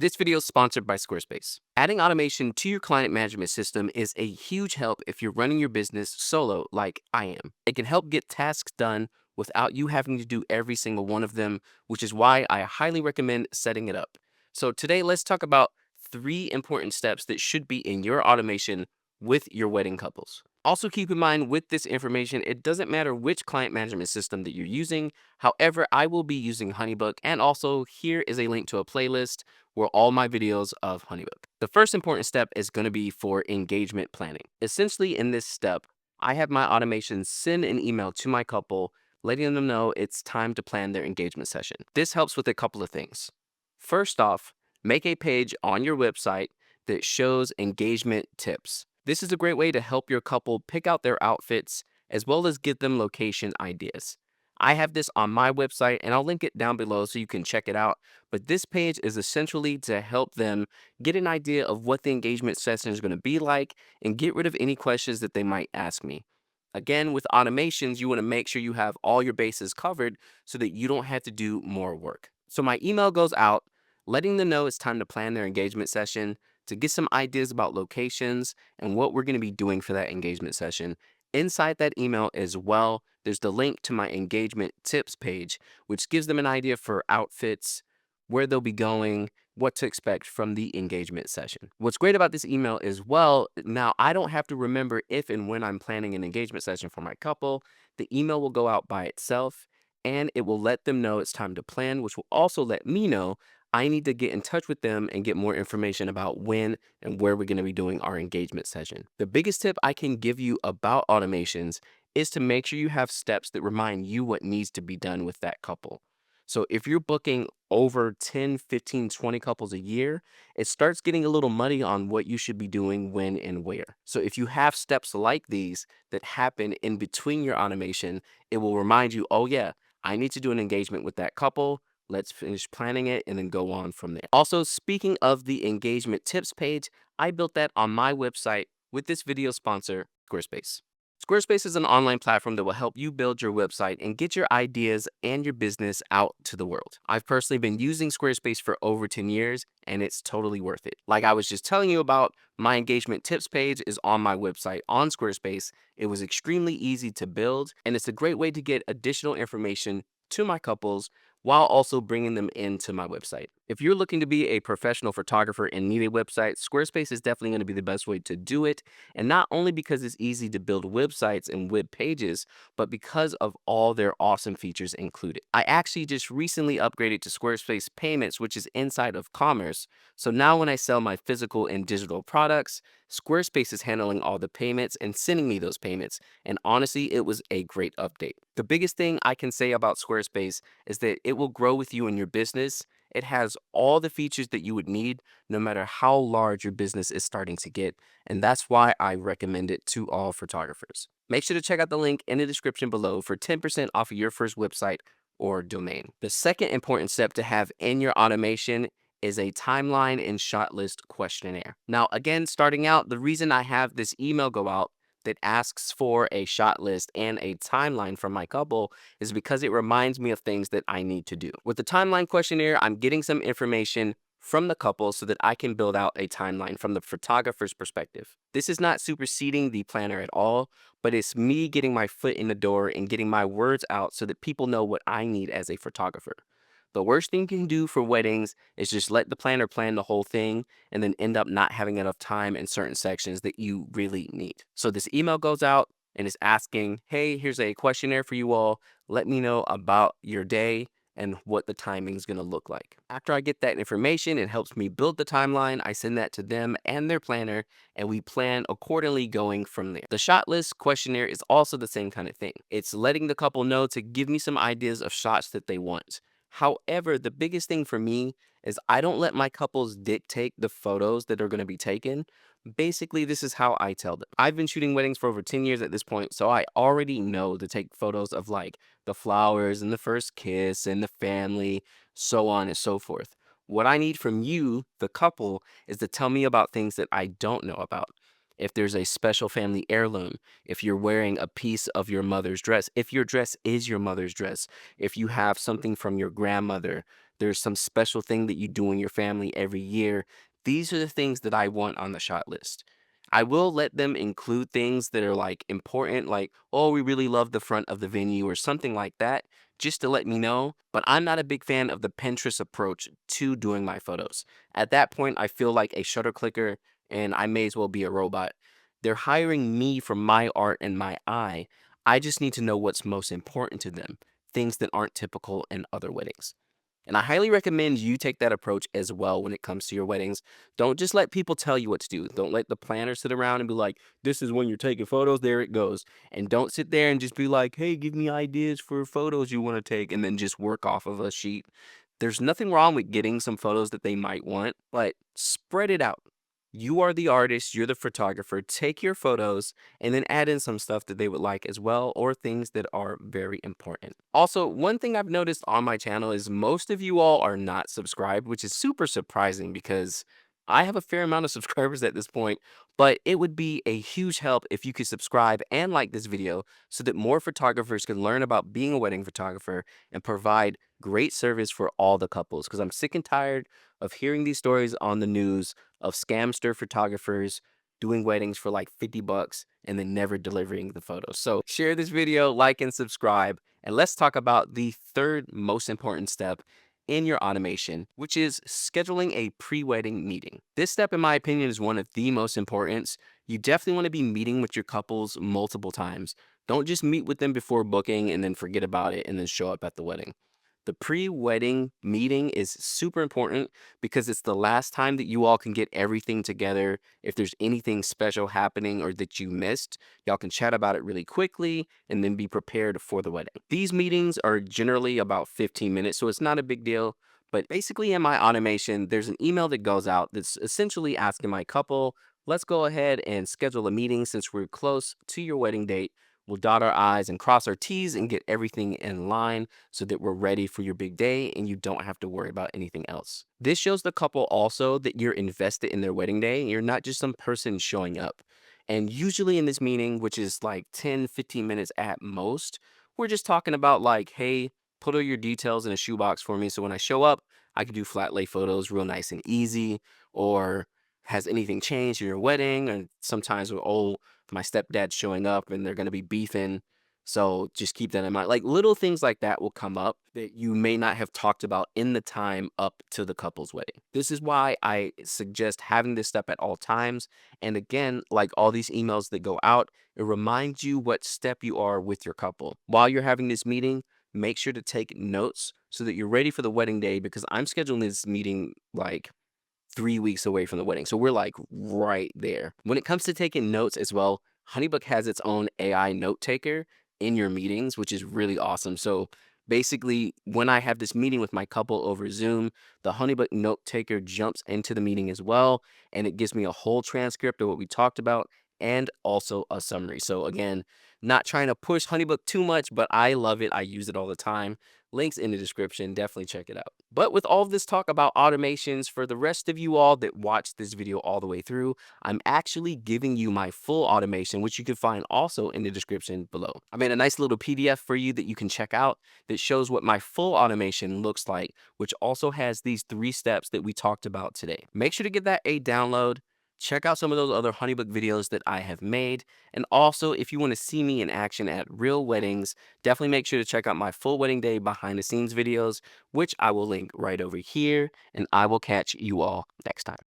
This video is sponsored by Squarespace. Adding automation to your client management system is a huge help if you're running your business solo like I am. It can help get tasks done without you having to do every single one of them, which is why I highly recommend setting it up. So today, let's talk about 3 important steps that should be in your automation with your wedding couples. Also, keep in mind with this information, it doesn't matter which client management system that you're using. However, I will be using Honeybook, and also here is a link to a playlist were all my videos of Honeybook. The first important step is going to be for engagement planning. Essentially, in this step, I have my automation send an email to my couple, letting them know it's time to plan their engagement session. This helps with a couple of things. First off, make a page on your website that shows engagement tips. This is a great way to help your couple pick out their outfits as well as give them location ideas. I have this on my website and I'll link it down below so you can check it out. But this page is essentially to help them get an idea of what the engagement session is going to be like and get rid of any questions that they might ask me. Again, with automations, you want to make sure you have all your bases covered so that you don't have to do more work. So my email goes out, letting them know it's time to plan their engagement session, to get some ideas about locations and what we're going to be doing for that engagement session. Inside that email as well, there's the link to my engagement tips page, which gives them an idea for outfits, where they'll be going, what to expect from the engagement session. What's great about this email as well, now I don't have to remember if and when I'm planning an engagement session for my couple. The email will go out by itself and it will let them know it's time to plan, which will also let me know I need to get in touch with them and get more information about when and where we're going to be doing our engagement session. The biggest tip I can give you about automations is to make sure you have steps that remind you what needs to be done with that couple. So if you're booking over 10, 15, 20 couples a year, it starts getting a little muddy on what you should be doing when and where. So if you have steps like these that happen in between your automation, it will remind you, oh yeah, I need to do an engagement with that couple. Let's finish planning it and then go on from there. Also, speaking of the engagement tips page, I built that on my website with this video sponsor, Squarespace. Squarespace is an online platform that will help you build your website and get your ideas and your business out to the world. I've personally been using Squarespace for over 10 years and it's totally worth it. Like I was just telling you about, my engagement tips page is on my website on Squarespace. It was extremely easy to build and it's a great way to get additional information to my couples while also bringing them into my website. If you're looking to be a professional photographer and need a website, Squarespace is definitely going to be the best way to do it. And not only because it's easy to build websites and web pages, but because of all their awesome features included. I actually just recently upgraded to Squarespace Payments, which is inside of Commerce. So now when I sell my physical and digital products, Squarespace is handling all the payments and sending me those payments. And honestly, it was a great update. The biggest thing I can say about Squarespace is that it will grow with you in your business. It has all the features that you would need no matter how large your business is starting to get. And that's why I recommend it to all photographers. Make sure to check out the link in the description below for 10% off of your first website or domain. The second important step to have in your automation is a timeline and shot list questionnaire. Now, again, starting out, the reason I have this email go out that asks for a shot list and a timeline from my couple is because it reminds me of things that I need to do. With the timeline questionnaire, I'm getting some information from the couple so that I can build out a timeline from the photographer's perspective. This is not superseding the planner at all, but it's me getting my foot in the door and getting my words out so that people know what I need as a photographer. The worst thing you can do for weddings is just let the planner plan the whole thing and then end up not having enough time in certain sections that you really need. So this email goes out and is asking, hey, here's a questionnaire for you all. Let me know about your day and what the timing is going to look like. After I get that information, it helps me build the timeline. I send that to them and their planner, and we plan accordingly going from there. The shot list questionnaire is also the same kind of thing. It's letting the couple know to give me some ideas of shots that they want. However, the biggest thing for me is I don't let my couples dictate the photos that are going to be taken. Basically, this is how I tell them. I've been shooting weddings for over 10 years at this point, so I already know to take photos of like the flowers and the first kiss and the family, so on and so forth. What I need from you, the couple, is to tell me about things that I don't know about. If there's a special family heirloom, if you're wearing a piece of your mother's dress, if your dress is your mother's dress, if you have something from your grandmother there's some special thing that you do in your family every year. These are the things that I want on the shot list. I will let them include things that are like important, like, oh, we really love the front of the venue or something like that, just to let me know. But I'm not a big fan of the Pinterest approach to doing my photos. At that point, I feel like a shutter clicker and I may as well be a robot. They're hiring me for my art and my eye. I just need to know what's most important to them, things that aren't typical in other weddings. And I highly recommend you take that approach as well when it comes to your weddings. Don't just let people tell you what to do. Don't let the planner sit around and be like, this is when you're taking photos, there it goes. And don't sit there and just be like, hey, give me ideas for photos you want to take, and then just work off of a sheet. There's nothing wrong with getting some photos that they might want, but spread it out. You are the artist, you're the photographer. Take your photos and then add in some stuff that they would like as well, or things that are very important. Also, one thing I've noticed on my channel is most of you all are not subscribed, which is super surprising because I have a fair amount of subscribers at this point, but it would be a huge help if you could subscribe and like this video so that more photographers can learn about being a wedding photographer and provide great service for all the couples, because I'm sick and tired of hearing these stories on the news of scamster photographers doing weddings for like 50 bucks and then never delivering the photos. So share this video, like and subscribe, and let's talk about the third most important step in your automation, which is scheduling a pre-wedding meeting. This step, in my opinion, is one of the most important. You definitely want to be meeting with your couples multiple times. Don't just meet with them before booking and then forget about it and then show up at the wedding. The pre-wedding meeting is super important because it's the last time that you all can get everything together. If there's anything special happening or that you missed, y'all can chat about it really quickly and then be prepared for the wedding. These meetings are generally about 15 minutes, so it's not a big deal. But basically in my automation, there's an email that goes out that's essentially asking my couple, let's go ahead and schedule a meeting since we're close to your wedding date. We'll dot our I's and cross our T's and get everything in line so that we're ready for your big day and you don't have to worry about anything else. This shows the couple also that you're invested in their wedding day. You're not just some person showing up. And usually in this meeting, which is like 10-15 minutes at most, we're just talking about like, hey, put all your details in a shoebox for me so when I show up, I can do flat lay photos real nice and easy. Or has anything changed in your wedding? And sometimes we're, oh, my stepdad's showing up and they're going to be beefing. So just keep that in mind. Like little things like that will come up that you may not have talked about in the time up to the couple's wedding. This is why I suggest having this step at all times. And again, like all these emails that go out, it reminds you what step you are with your couple. While you're having this meeting, make sure to take notes so that you're ready for the wedding day, because I'm scheduling this meeting like 3 weeks away from the wedding. So we're like right there. When it comes to taking notes as well, Honeybook has its own AI note taker in your meetings, which is really awesome. So basically, when I have this meeting with my couple over Zoom, the Honeybook note taker jumps into the meeting as well, and it gives me a whole transcript of what we talked about and also a summary. So again, not trying to push Honeybook too much, but I love it. I use it all the time. Links in the description. Definitely check it out. But with all of this talk about automations, for the rest of you all that watched this video all the way through, I'm actually giving you my full automation, which you can find also in the description below. I made a nice little PDF for you that you can check out that shows what my full automation looks like, which also has these 3 steps that we talked about today. Make sure to give that a download. Check out some of those other Honeybook videos that I have made. And also, if you want to see me in action at real weddings, definitely make sure to check out my full wedding day behind the scenes videos, which I will link right over here. And I will catch you all next time.